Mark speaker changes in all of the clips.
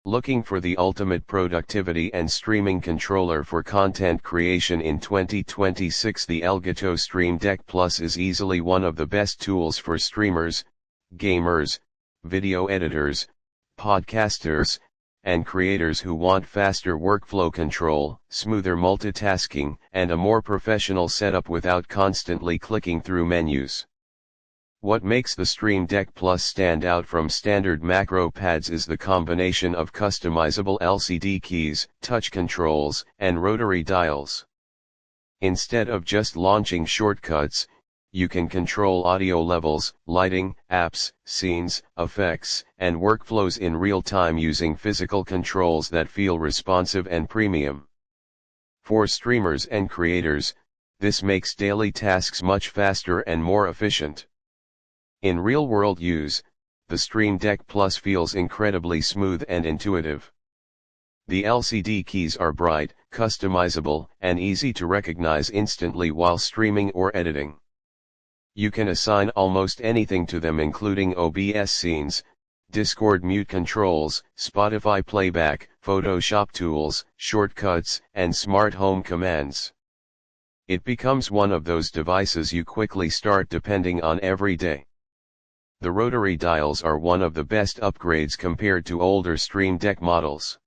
Speaker 1: Looking for the ultimate productivity and streaming controller for content creation in 2026? The Elgato Stream Deck Plus is easily one of the best tools for streamers, gamers, video editors, podcasters, and creators who want faster workflow control, smoother multitasking, and a more professional setup without constantly clicking through menus. What makes the Stream Deck Plus stand out from standard macro pads is the combination of customizable LCD keys, touch controls, and rotary dials. Instead of just launching shortcuts, you can control audio levels, lighting, apps, scenes, effects, and workflows in real time using physical controls that feel responsive and premium. For streamers and creators, this makes daily tasks much faster and more efficient. In real-world use, the Stream Deck Plus feels incredibly smooth and intuitive. The LCD keys are bright, customizable, and easy to recognize instantly while streaming or editing. You can assign almost anything to them, including OBS scenes, Discord mute controls, Spotify playback, Photoshop tools, shortcuts, and smart home commands. It becomes one of those devices you quickly start depending on every day. The rotary dials are one of the best upgrades compared to older Stream Deck models.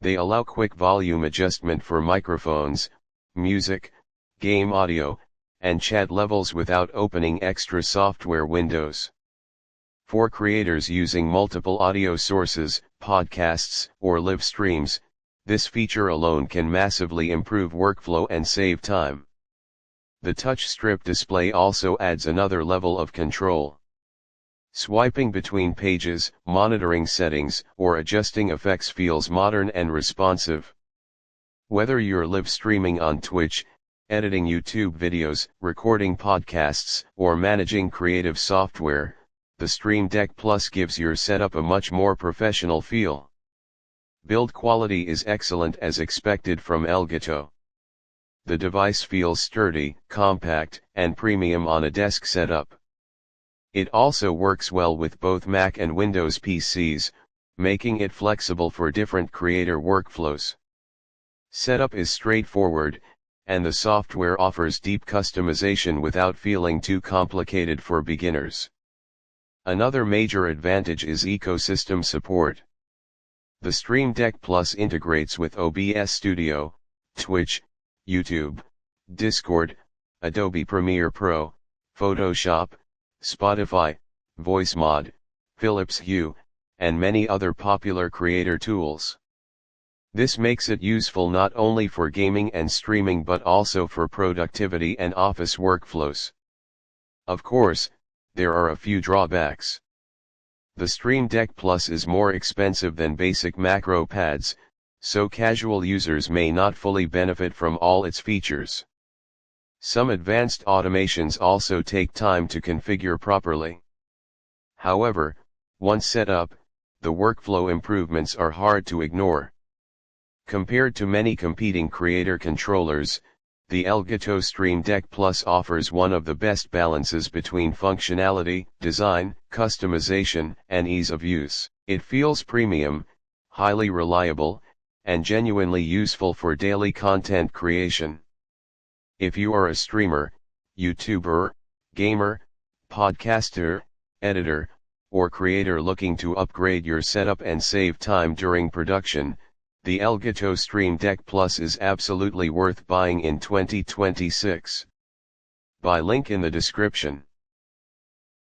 Speaker 1: They allow quick volume adjustment for microphones, music, game audio, and chat levels without opening extra software windows. For creators using multiple audio sources, podcasts, or live streams, this feature alone can massively improve workflow and save time. The touch strip display also adds another level of control. Swiping between pages, monitoring settings, or adjusting effects feels modern and responsive. Whether you're live streaming on Twitch, editing YouTube videos, recording podcasts, or managing creative software, the Stream Deck Plus gives your setup a much more professional feel. Build quality is excellent as expected from Elgato. The device feels sturdy, compact, and premium on a desk setup. It also works well with both Mac and Windows PCs, making it flexible for different creator workflows. Setup is straightforward, and the software offers deep customization without feeling too complicated for beginners. Another major advantage is ecosystem support. The Stream Deck Plus integrates with OBS Studio, Twitch, YouTube, Discord, Adobe Premiere Pro, Photoshop, Spotify, VoiceMod, Philips Hue, and many other popular creator tools. This makes it useful not only for gaming and streaming but also for productivity and office workflows. Of course, there are a few drawbacks. The Stream Deck Plus is more expensive than basic macro pads, so casual users may not fully benefit from all its features. Some advanced automations also take time to configure properly. However, once set up, the workflow improvements are hard to ignore. Compared to many competing creator controllers, the Elgato Stream Deck Plus offers one of the best balances between functionality, design, customization, and ease of use. It feels premium, highly reliable, and genuinely useful for daily content creation. If you are a streamer, YouTuber, gamer, podcaster, editor, or creator looking to upgrade your setup and save time during production, the Elgato Stream Deck Plus is absolutely worth buying in 2026. Buy link in the description.